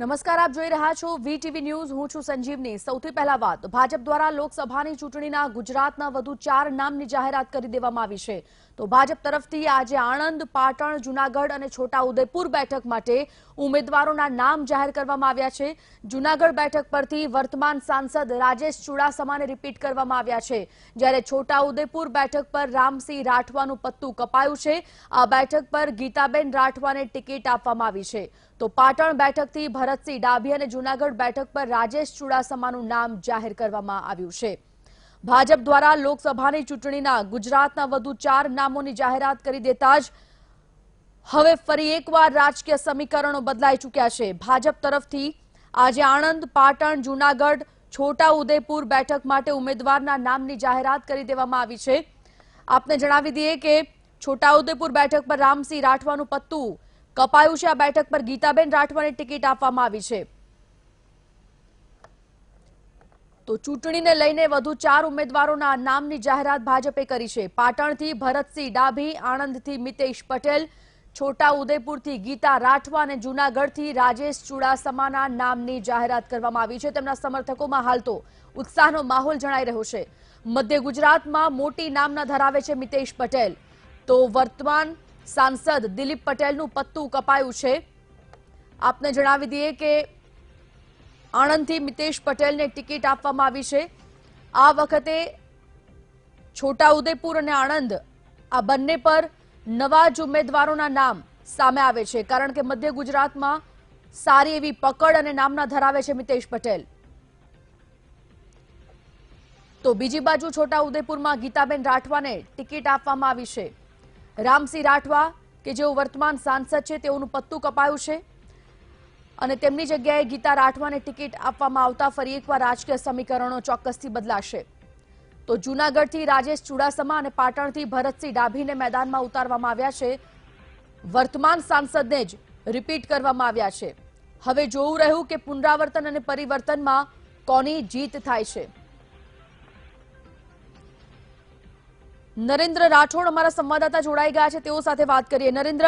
નમસ્કાર, આપ જોઈ રહ્યા છો વીટીવી ન્યૂઝ। હું છું સંજીવની। સૌથી પહેલા વાત, ભાજપ દ્વારા લોકસભાની ચૂંટણીના ગુજરાતના વધુ 4 નામની જાહેરાત કરી દેવામાં આવી છે। તો ભાજપ તરફથી આજે આણંદ, પાટણ, જૂનાગઢ અને છોટાઉદેપુર બેઠક માટે ઉમેદવારોના નામ જાહેર કરવામાં આવ્યા છે। જૂનાગઢ બેઠક પરથી વર્તમાન સાંસદ રાજેશ ચુડાસમાને રિપીટ કરવામાં આવ્યા છે, જ્યારે છોટાઉદેપુર બેઠક પર રામસિંહ રાઠવાનું પત્તું કપાયું છે। આ બેઠક પર ગીતાબેન રાઠવાને ટિકિટ આપવામાં આવી છે। તો પાટણ બેઠકથી ભરતસિંહ ડાભી અને જૂનાગઢ બેઠક પર રાજેશ ચુડાસમાનું નામ જાહેર કરવામાં આવ્યું છે। ભાજપ દ્વારા લોકસભાની ચૂંટણીના ગુજરાતના વધુ 4 નામોની જાહેરાત કરી દેતા જ હવે ફરી એકવાર રાજકીય સમીકરણો બદલાઈ ચૂક્યા છે। ભાજપ તરફથી આજે આણંદ, પાટણ, જૂનાગઢ, છોટાઉદેપુર બેઠક માટે ઉમેદવારના નામની જાહેરાત કરી દેવામાં આવી છે। આપને જણાવી દઈએ કે છોટાઉદેપુર બેઠક પર રામસિંહ રાઠવાનું પત્તું કપાયું છે। આ બેઠક પર ગીતાબેન રાઠવાને ટિકિટ આપવામાં આવી છે। તો ચૂંટણીને લઈને વધુ 4 ઉમેદવારોના નામની જાહેરાત ભાજપે કરી છે। પાટણથી ભરતસિંહ ડાભી, આણંદથી મિતેશ પટેલ, છોટાઉદેપુરથી ગીતા રાઠવા અને જૂનાગઢથી રાજેશ ચુડાસમાના નામની જાહેરાત કરવામાં આવી છે। તેમના સમર્થકોમાં હાલ તો ઉત્સાહનો માહોલ જણાઈ રહ્યો છે। મધ્ય ગુજરાતમાં મોટી નામના ધરાવે છે મિતેશ પટેલ। તો વર્તમાન સાંસદ દિલીપ પટેલનું પત્તું કપાયું છે। આપને જણાવી દઈએ કે આણંદથી મિતેશ પટેલને ટિકિટ આપવામાં આવી છે। આ વખતે છોટાઉદેપુર અને આણંદ આ બંને પર નવા જ ઉમેદવારોના નામ સામે આવે છે, કારણ કે મધ્ય ગુજરાતમાં સારી એવી પકડ અને નામના ધરાવે છે મિતેશ પટેલ। તો બીજી બાજુ છોટાઉદેપુરમાં ગીતાબેન રાઠવાને ટિકિટ આપવામાં આવી છે। રામસિંહ રાઠવા કે જેઓ વર્તમાન સાંસદ છે, તેઓનું પત્તું કપાયું છે અને તેમની જગ્યાએ ગીતા રાઠવાને ટિકિટ આપવામાં આવતા ફરી એકવાર રાજકીય સમીકરણો ચોક્કસથી બદલાશે। તો જૂનાગઢથી રાજેશ ચુડાસમા અને પાટણથી ભરતસિંહ ડાભીને મેદાનમાં ઉતારવામાં આવ્યા છે। વર્તમાન સાંસદને જ રિપીટ કરવામાં આવ્યા છે। હવે જોવું રહ્યું કે પુનરાવર્તન અને પરિવર્તનમાં કોની જીત થાય છે। નરેન્દ્ર રાઠોડ અમારા સંવાદદાતા જોડાઈ ગયા છે, તેઓ સાથે વાત કરીએ। નરેન્દ્ર,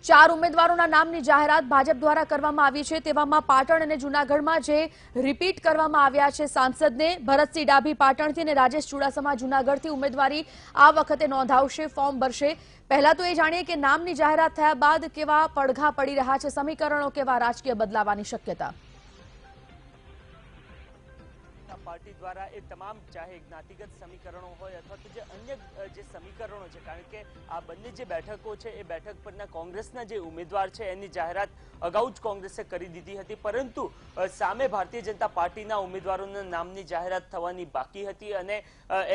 4 ઉમેદવારોના નામની જાહેરાત ભાજપ દ્વારા કરવામાં આવી છે, તેવામાં પાટણ અને જૂનાગઢમાં જે રિપીટ કરવામાં આવ્યા છે સાંસદને, ભરતસિંહ ડાભી પાટણથી અને રાજેશ ચુડાસમા જૂનાગઢથી ઉમેદવારી આ વખતે નોંધાવશે, ફોર્મ ભરશે। પહેલા તો એ જાણીએ કે નામની જાહેરાત થયા બાદ કેવા પડઘા પડી રહ્યા છે, સમીકરણો કેવા રાજકીય બદલાવાની શક્યતા? પાર્ટી દ્વારા એ તમામ ચાહે જ્ઞાતિગત સમીકરણો હોય અથવા તો જે અન્ય જે સમીકરણો છે, કારણ કે આ બંને જે બેઠકો છે એ બેઠક પરના કોંગ્રેસના જે ઉમેદવાર છે એની જાહેરાત અગાઉ જ કોંગ્રેસે કરી દીધી હતી, પરંતુ સામે ભારતીય જનતા પાર્ટીના ઉમેદવારોના નામની જાહેરાત થવાની બાકી હતી અને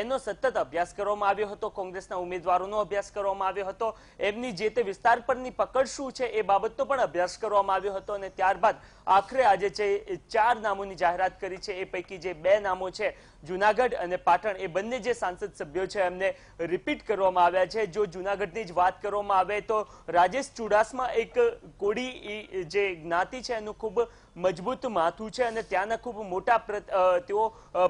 એનો સતત અભ્યાસ કરવામાં આવ્યો હતો। કોંગ્રેસના ઉમેદવારોનો અભ્યાસ કરવામાં આવ્યો હતો, એમની જે તે વિસ્તાર પરની પકડ શું છે એ બાબતનો પણ અભ્યાસ કરવામાં આવ્યો હતો અને ત્યારબાદ આખરે આજે છે 4 નામોની જાહેરાત કરી છે। એ પૈકી જે 2 નામો છે જૂનાગઢ અને પાટણ, એ બંને જે સાંસદ સભ્યો છે એમને રિપીટ કરવામાં આવ્યા છે। જો જૂનાગઢની જ વાત કરવામાં આવે તો રાજેશ ચુડાસમા એક કોળી જે જ્ઞાતિ છે એનું ખૂબ મજબૂત માથું છે અને ત્યાંના ખૂબ મોટા તેઓ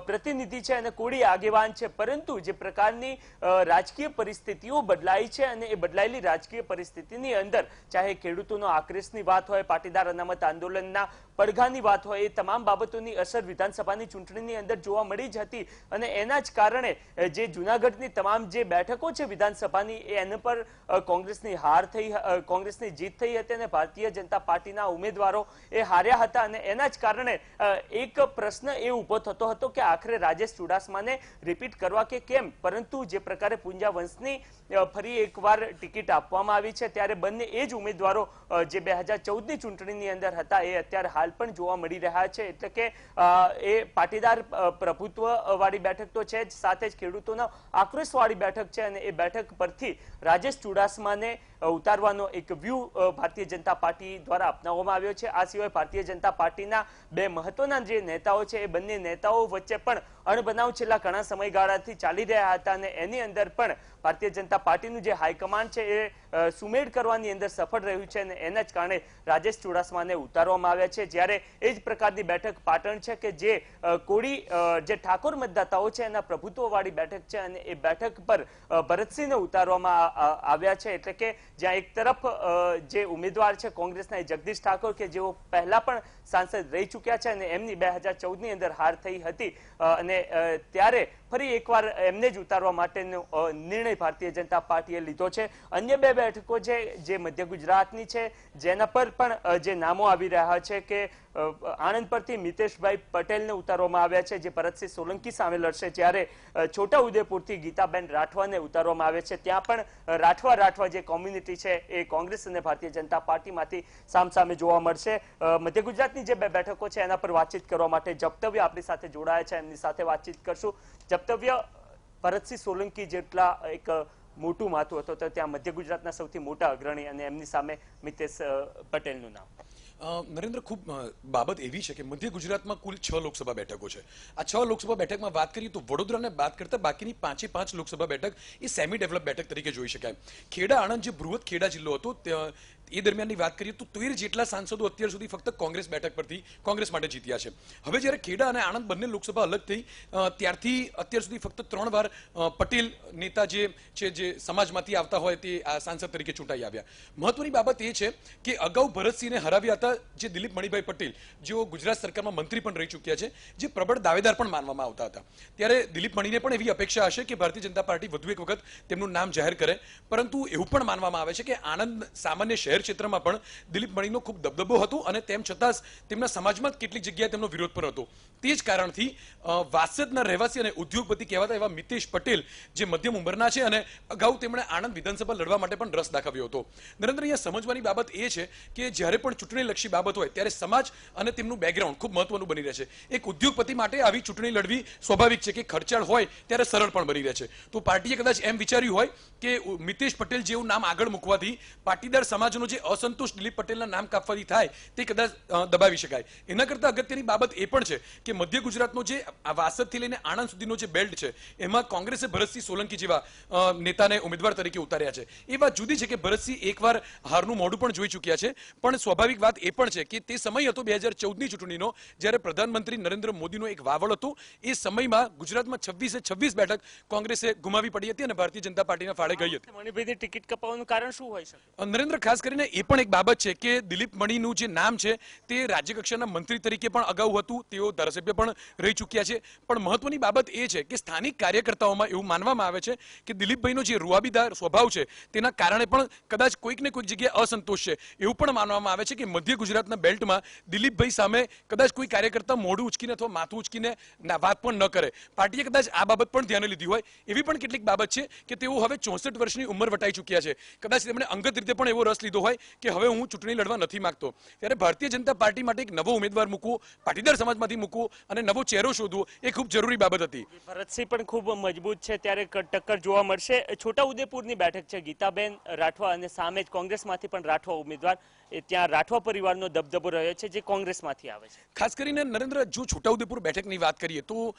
પ્રતિનિધિ છે અને કોળી આગેવાન છે, પરંતુ જે પ્રકારની રાજકીય પરિસ્થિતિઓ બદલાઈ છે અને એ બદલાયેલી રાજકીય પરિસ્થિતિની અંદર ચાહે ખેડૂતોનો આક્રોશની વાત હોય, પાટીદાર અનામત આંદોલનના પડઘાની વાત હોય, એ તમામ બાબતોની અસર વિધાનસભાની ચૂંટણીની અંદર જોવા મળી જ હતી અને એના જ કારણે જે જૂનાગઢની તમામ જે બેઠકો છે વિધાનસભાની એના પર કોંગ્રેસની હાર થઈ, કોંગ્રેસની જીત થઈ હતી અને ભારતીય જનતા પાર્ટીના ઉમેદવારો એ હાર્યા હતા અને એના જ કારણે એક પ્રશ્ન એ ઉભો થતો હતો કે આખરે રાજેશ ચુડાસમાને રિપીટ કરવા કે કેમ, પરંતુ જે પ્રકારે પૂંજા વંશની ફરી એકવાર ટિકિટ આપવામાં આવી છે ત્યારે બંને એ જ ઉમેદવારો જે 2014ની ચૂંટણીની અંદર હતા એ અત્યારે હાલ પણ જોવા મળી રહ્યા છે। એટલે કે એ પાટીદાર પ્રભુત્વ વાળી બેઠક તો છે જ, સાથે જ ખેડૂતોનો આક્રોશ વાળી બેઠક છે અને એ બેઠક પરથી રાજેશ ચુડાસમાને ઉતારવાનો એક વ્યૂહ ભારતીય જનતા પાર્ટી દ્વારા અપનાવવામાં આવ્યો છે। આ સિવાય ભારતીય જનતા પાર્ટીના 2 મહત્વના જે નેતાઓ છે એ બંને નેતાઓ વચ્ચે પણ અણબનાવ છેલ્લા ઘણા સમયગાળાથી ચાલી રહ્યા હતા અને એની અંદર પણ ભારતીય જનતા પાર્ટીનું જે હાઈકમાન્ડ છે એ સુમેળ કરવાની અંદર સફળ રહ્યું છે અને એના જ કારણે રાજેશ ચુડાસમાને ઉતારવામાં આવ્યા છે. જ્યારે એ જ પ્રકારની બેઠક પાટણ છે કે જે કોળી જે ઠાકોર મતદાતાઓ છે એના પ્રભુત્વવાળી બેઠક છે અને એ બેઠક પર ભરતસિંહને ઉતારવામાં આવ્યા છે. એટલે કે જ્યાં એક તરફ જે ઉમેદવાર છે કોંગ્રેસના જગદીશ ઠાકોર કે જેઓ પહેલા પણ સાંસદ રહી ચૂક્યા છે અને એમની 2014ની અંદર હાર થઈ હતી અને ત્યારે ફરી એકવાર એમને જ ઉતારવા માટેનો નિર્ણય ભારતીય જનતા પાર્ટીએ લીધો છે. અન્ય બે બેઠકો છે જે મધ્ય ગુજરાતની છે જેના પર પણ જે નામો આવી રહ્યા છે કે આણંદ પરથી મિતેશભાઈ પટેલને ઉતારવામાં આવ્યા છે જે ભરતસિંહ સોલંકી સામે લડશે. જ્યારે છોટાઉદેપુરથી ગીતાબેન રાઠવાને ઉતારવામાં આવે છે. ત્યાં પણ રાઠવા જે કોમ્યુનિટી છે એ કોંગ્રેસ અને ભારતીય જનતા પાર્ટીમાંથી સામસામે જોવા મળશે. મધ્ય ગુજરાતની જે બે બેઠકો છે એના પર વાતચીત કરવા માટે જપ્તવ્ય આપણી સાથે જોડાયા છે, એમની સાથે વાતચીત કરશું. જપ્તવ્ય, ભરતસિંહ સોલંકી જેટલા એક મોટું માથું હતું તો ત્યાં મધ્ય ગુજરાતના સૌથી મોટા અગ્રણી અને એમની સામે મિતેશ પટેલનું નામ. નરેન્દ્ર, ખૂબ બાબત એવી છે કે મધ્ય ગુજરાતમાં કુલ 6 લોકસભા બેઠકો છે. આ 6 લોકસભા બેઠકમાં વાત કરીએ તો વડોદરાને બાદ કરતા બાકીની 5 લોકસભા બેઠક એ સેમી ડેવલપ બેઠક તરીકે જોઈ શકાય. ખેડા આણંદ જે બૃહદ ખેડા જિલ્લો હતો એ દરમિયાનની વાત કરીએ તો 13 જેટલા સાંસદો અત્યાર સુધી ફક્ત કોંગ્રેસ બેઠક પરથી કોંગ્રેસ માટે જીત્યા છે. હવે જ્યારે ખેડા અને આણંદ બંને લોકસભા અલગ થઈ ત્યારથી અત્યાર સુધી ફક્ત 3 વાર પટેલ નેતા જે છે જે સમાજમાંથી આવતા હોય તે સાંસદ તરીકે ચૂંટાઈ આવ્યા. મહત્વની બાબત એ છે કે અગાઉ ભરતસિંહને હરાવ્યા હતા જે દિલીપ મણિભાઈ પટેલ, જેઓ ગુજરાત સરકારમાં મંત્રી પણ રહી ચૂક્યા છે, જે પ્રબળ દાવેદાર પણ માનવામાં આવતા હતા. ત્યારે દિલીપ મણીને પણ એવી અપેક્ષા હશે કે ભારતીય જનતા પાર્ટી વધુ એક વખત તેમનું નામ જાહેર કરે. પરંતુ એવું પણ માનવામાં આવે છે કે આણંદ સામાન્ય શહેર ક્ષેત્રમાં પણ દિલીપ મણીનો ખૂબ દબદબો હતો અને તેમ છતાં તેમના સમાજમાં કેટલીક જગ્યાએ તેમનો વિરોધ પણ હતો. તે જ કારણથી વાસદના રહેવાસી અને ઉદ્યોગપતિ કહેવાતા એવા મિતેશ પટેલ જે મધ્યમ ઉંમરના છે અને અગાઉ તેમણે આણંદ વિધાનસભા લડવા માટે પણ રસ દાખવ્યો હતો. નરેન્દ્ર, અહીંયા સમજવાની બાબત એ છે કે જ્યારે પણ ચૂંટણીલક્ષી બાબત હોય ત્યારે સમાજ અને તેમનું બેકગ્રાઉન્ડ ખૂબ મહત્વનું બની રહે છે. એક ઉદ્યોગપતિ માટે આવી ચૂંટણી લડવી સ્વાભાવિક છે કે ખર્ચાળ હોય ત્યારે સરળ પણ બની રહે છે. તો પાર્ટીએ કદાચ એમ વિચાર્યું હોય કે મિતેશ પટેલ જેવું નામ આગળ મૂકવાથી પાટીદાર સમાજનો જે અસંતોષ દિલીપ પટેલના નામ કાપવાથી થાય તે કદાચ દબાવી શકાય. એના કરતા અગત્યની બાબત એ પણ છે કે મધ્ય ગુજરાતનો જે વાસદથી લઈને આણંદ સુધીનો જે બેલ્ટ છે એમાં કોંગ્રેસે ભરતસિંહ સોલંકી જેવા નેતાને ઉમેદવાર તરીકે ઉતાર્યા છે. એ વાત જુદી છે કે ભરતસિંહ એકવાર હારનું મોઢું પણ જોઈ ચૂક્યા છે, પણ સ્વાભાવિક વાત એ પણ છે કે તે સમય હતો 2014ની ચૂંટણીનો જ્યારે પ્રધાનમંત્રી નરેન્દ્ર મોદીનો એક વાવડ હતો. એ સમયમાં ગુજરાતમાં 26 બેઠક કોંગ્રેસે ગુમાવી પડી હતી અને ભારતીય જનતા પાર્ટીના ફાળે ગઈ હતી. મણિભાઈની ટિકિટ કપાવવાનું કારણ શું હોય શકે? નરેન્દ્ર, ખાસ કરીને એ પણ એક બાબત છે કે દિલીપ મણીનું જે નામ છે તે રાજ્યકક્ષાના મંત્રી તરીકે પણ અગાઉ હતું, તેઓ ધારાસભ્ય પણ રહી ચૂક્યા છે. પણ મહત્વની બાબત એ છે કે સ્થાનિક કાર્યકર્તાઓમાં એવું માનવામાં આવે છે કે દિલીપભાઈનો જે રૂઆબીદાર સ્વભાવ છે તેના કારણે પણ કદાચ કોઈક ને કોઈક જગ્યાએ અસંતોષ છે. એવું પણ માનવામાં આવે છે કે મધ્ય ગુજરાતના બેલ્ટમાં દિલીપભાઈ સામે કદાચ કોઈ કાર્યકર્તા મોઢું ઉચકીને અથવા માથું ઉચકીને વાત પણ ન કરે. પાર્ટીએ કદાચ આ બાબત પણ ધ્યાને લીધી હોય. એવી પણ કેટલીક બાબત છે કે તેઓ હવે 64 વર્ષની ઉંમર વટાઈ ચૂક્યા છે. કદાચ તેમણે અંગત રીતે પણ એવો રસ લીધો હોય કે હવે હું ચૂંટણી લડવા નથી માંગતો. ત્યારે ભારતીય જનતા પાર્ટી માટે એક નવો ઉમેદવાર મૂકવો, પાટીદાર સમાજમાંથી મૂકવો અને નવો ચહેરો શોધવો એ ખૂબ જરૂરી બાબત હતી. ભરતસિંહ પણ ખૂબ મજબૂત છે ત્યારે ટક્કર જોવા મળશે. છોટાઉદેપુરની બેઠક છે, ગીતાબેન રાઠવા અને સામે જ કોંગ્રેસમાંથી પણ રાઠવા ઉમેદવાર, ત્યાં રાઠવા પરિવારનો દબદબો રહ્યો છે જે કોંગ્રેસમાંથી આવે છે. ખાસ કરીને નરેન્દ્ર, જો છોટાઉદેપુર બેઠકની વાત કરીએ તો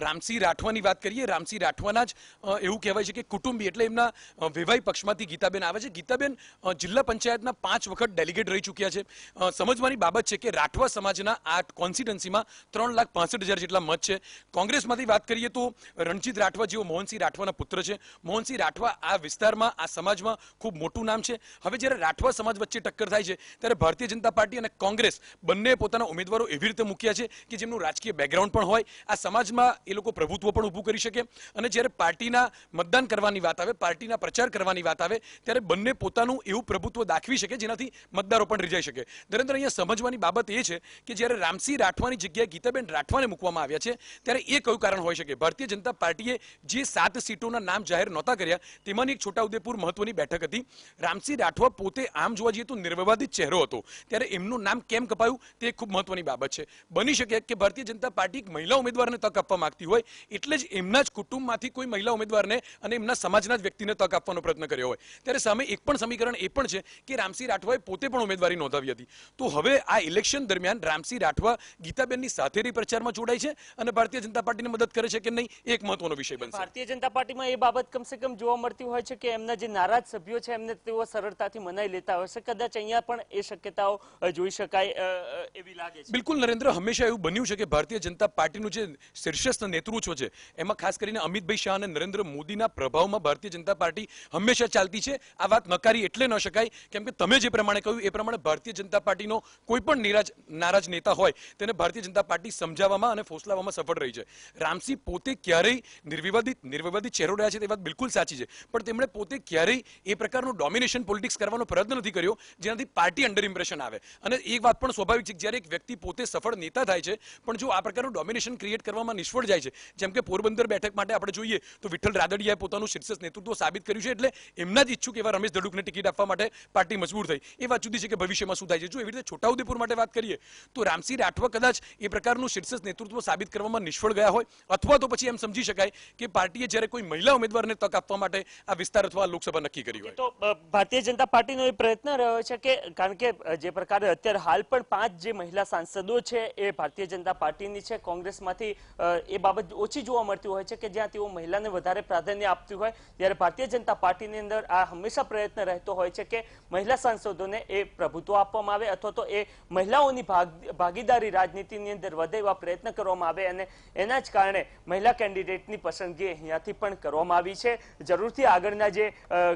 રામસિંહ રાઠવાની વાત કરીએ. રામસિંહ રાઠવાના જ એવું કહેવાય છે કે કુટુંબી એટલે એમના વેવાઈ પક્ષમાંથી ગીતાબેન આવે છે. ગીતાબેન જિલ્લા પંચાયતના 5 વખત ડેલિગેટ રહી ચૂક્યા છે. સમજવાની બાબત છે કે રાઠવા સમાજના આ કોન્સ્ટિટ્યુન્સીમાં 3,65,000 જેટલા મત છે. કોંગ્રેસમાંથી વાત કરીએ તો રણજીત રાઠવા જેઓ મોહનસિંહ રાઠવાના પુત્ર છે. મોહનસિંહ રાઠવા આ વિસ્તારમાં આ સમાજમાં ખૂબ મોટું નામ છે. હવે જ્યારે રાઠવા સમાજ વચ્ચે ટક્કર થાય છે ત્યારે ભારતીય જનતા પાર્ટી અને કોંગ્રેસ બંને પોતાના ઉમેદવારો એવી રીતે મૂક્યા છે કે જેમનું રાજકીય બેકગ્રાઉન્ડ પણ હોય, આ સમાજમાં એ લોકો પ્રભુત્વ પણ ઊભું કરી શકે. અને જ્યારે પાર્ટીના મતદાન કરવાની વાત આવે, પાર્ટીના પ્રચાર કરવાની વાત આવે ત્યારે બંને પોતાનું એવું પ્રભુત્વ દાખવી શકે જેનાથી મતદારો પણ રીઝાઈ શકે. નરેન્દ્ર, અહીંયા સમજવાની બાબત એ છે કે જ્યારે રામસિંહ રાઠવાની જગ્યાએ ગીતાબેન રાઠવાને મૂકવામાં આવ્યા છે ત્યારે એ કયું કારણ હોઈ શકે? ભારતીય જનતા પાર્ટીએ જે 7 સીટોના નામ જાહેર નહોતા કર્યા તેમાંની એક છોટાઉદેપુર મહત્વની બેઠક હતી. રામસિંહ રાઠવા પોતે આમ જોવા જઈએ તો નિર્વિવાદિત ચહેરો હતો, ત્યારે એમનું નામ કેમ કપાયું તે ખૂબ મહત્વની બાબત છે. બની શકે કે ભારતીય જનતા પાર્ટી એક મહિલા ઉમેદવારને તક આપવા માંગતી હોય એટલે જ એમના જ કુટુંબમાંથી કોઈ મહિલા ઉમેદવારને અને એમના સમાજના જ વ્યક્તિને તક આપવાનો પ્રયત્ન કર્યો હોય. ત્યારે સામે એક પણ સમીકરણ એ પણ છે કે રામસિંહ રાઠવાએ પોતે પણ ઉમેદવારી નોંધાવી હતી. તો હવે આ ઇલેક્શન દરમિયાન રામસિંહ રાઠવા ગીતાબેનની સાથે પ્રચારમાં જોડાય છે અને ભારતીય જનતા પાર્ટીને મદદ કરે છે કે નહીં, એક મહત્વનો વિષય બનશે. ભારતીય જનતા પાર્ટીમાં એ બાબત કમસે કમ જોવા મળતી હોય છે કે એમના જે નારાજ સભ્યો છે એમને તેઓ સરળતાથી મનાઈ લેતા હોય છે. કદાચ અહીંયા પણ એ શક્યતાઓ જોઈ શકાય એવી લાગે છે. બિલકુલ નરેન્દ્ર, હંમેશા એવું બન્યું છે કે ભારતીય જનતા પાર્ટીનું જે શીર્ષસ્થ નેતૃત્વ છે એમાં ખાસ કરીને અમિતભાઈ શાહ અને નરેન્દ્ર મોદીના પ્રભાવમાં ભારતીય જનતા પાર્ટી હંમેશા ચાલતી છે. આ વાત નકારી એટલે ન શકાય કેમ કે તમે જે પ્રમાણે કહ્યું એ પ્રમાણે ભારતીય જનતા પાર્ટીનો કોઈ પણ નારાજ નેતા હોય તેને ભારતીય જનતા પાર્ટી સમજાવવામાં અને ફોસલાવવામાં સફળ રહી છે. રામસિંહ પોતે ક્યારેય નિર્વિવાદિત ચહેરો રહ્યા છે તે વાત બિલકુલ સાચી છે, પણ તેમણે પોતે ક્યારેય એ પ્રકારનું ડોમિનેશન પોલિટિક્સ કરવાનો પ્રયત્ન નથી કર્યો જેનાથી પાર્ટી અંડર ઇમ્પ્રેશન આવે. અને એક વાત પણ સ્વાભાવિક છે કે જ્યારે એક વ્યક્તિ પોતે સફળ નેતા થાય છે પણ જો આ પ્રકારનું ડોમિનેશન ક્રિએટ કરવામાં નિષ્ફળ જાય છે, જેમ કે પોરબંદર બેઠક માટે આપણે જોઈએ તો વિઠ્ઠલ રાદડિયાએ પોતાનું શીર્ષસ્થ નેતૃત્વ સાબિત કર્યું છે, એટલે એમના જ ઈચ્છુક એવા રમેશ ધડુકને ટિકિટ આપવા માટે પાર્ટી મજબૂર થઈ. એ વાત જુદી છે કે ભવિષ્યમાં શું થાય છે. જો એવી રીતે છોટાઉદેપુર માટે વાત કરીએ તો રામસિંહ રાઠવા કદાચ એ પ્રકારનું શીર્ષસ્થ નેતૃત્વ સાબિત કરવામાં નિષ્ફળ ગયા હોય, અથવા તો પછી એમ સમજી શકાય કે પાર્ટીએ જ્યારે કોઈ મહિલા ઉમેદવારને તક આપવા માટે આ વિસ્તાર અથવા લોકસભા નક્કી કરી હોય. તો ભારતીય જનતા પાર્ટીનો એ પ્રયત્ન રહ્યો છે કે કારણ કે જે પ્રકારે અત્યારે હાલ પણ 5 જે મહિલા સાંસદો છે એ ભારતીય જનતા પાર્ટીની છે. કોંગ્રેસમાંથી એ બાબત ઓછી જોવા મળતી હોય છે કે જ્યાં તેઓ મહિલાને વધારે પ્રાધાન્ય આપતી હોય, ત્યારે ભારતીય જનતા પાર્ટીની અંદર આ હંમેશા પ્રયત્ન રહેતો હોય છે કે મહિલા સાંસદોને એ પ્રભુત્વ આપવામાં આવે અથવા તો એ મહિલાઓની ભાગીદારી રાજનીતિની અંદર વધે એવા પ્રયત્ન કરવામાં આવે. અને એના જ કારણે મહિલા કેન્ડિડેટની પસંદગી અહીંયાથી પણ કરવામાં આવી છે. જરૂરથી આગળના જે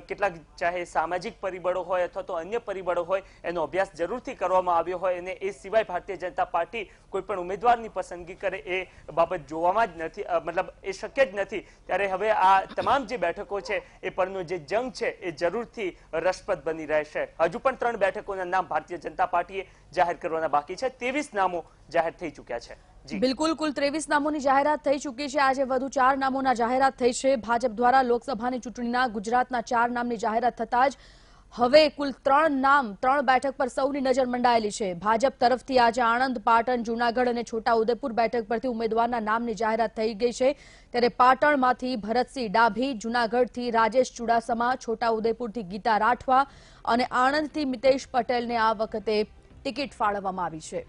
કેટલાક ચાહે સામાજિક પરિબળો હોય અથવા તો અન્ય પરિબળો હોય એનો અભ્યાસ જરૂરથી કરવામાં આવ્યો હોય અને એ સિવાય ભારતીય જનતા પાર્ટી કોઈ પણ ઉમેદવારની પસંદગી કરે એ બાબત જોવામાં જ નથી, મતલબ એ શક્ય જ નથી. ત્યારે હવે આ તમામ જે બેઠકો છે એ પરનો જે જંગ છે એ જરૂરથી રસપ્રદ બની રહેશે. હજુ પણ 3 બેઠકોના નામ ભારતીય જનતા પાર્ટીએ જાહેર કરવાના બાકી છે. 23 નામો જાહેર થઈ ચૂક્યા છે. બિલકુલ, કુલ 23 નામોની જાહેરાત થઈ ચૂકી છે. આજે વધુ 4 નામોના જાહેરાત થઈ છે. ભાજપ દ્વારા લોકસભાની ચૂંટણીના ગુજરાતના 4 નામની જાહેરાત થતા જ હવે કુલ 3 નામ 3 બેઠક પર સૌની નજર મંડાયેલી છે. ભાજપ તરફથી આજે આણંદ, પાટણ, જૂનાગઢ અને છોટાઉદેપુર બેઠક પરથી ઉમેદવારના નામની જાહેરાત થઈ ગઈ છે. ત્યારે પાટણમાંથી ભરતસિંહ ડાભી, જૂનાગઢથી રાજેશ ચુડાસમા, છોટાઉદેપુરથી ગીતા રાઠવા અને આણંદથી મિતેશ પટેલને આ વખતે ટિકિટ ફાળવવામાં આવી છે.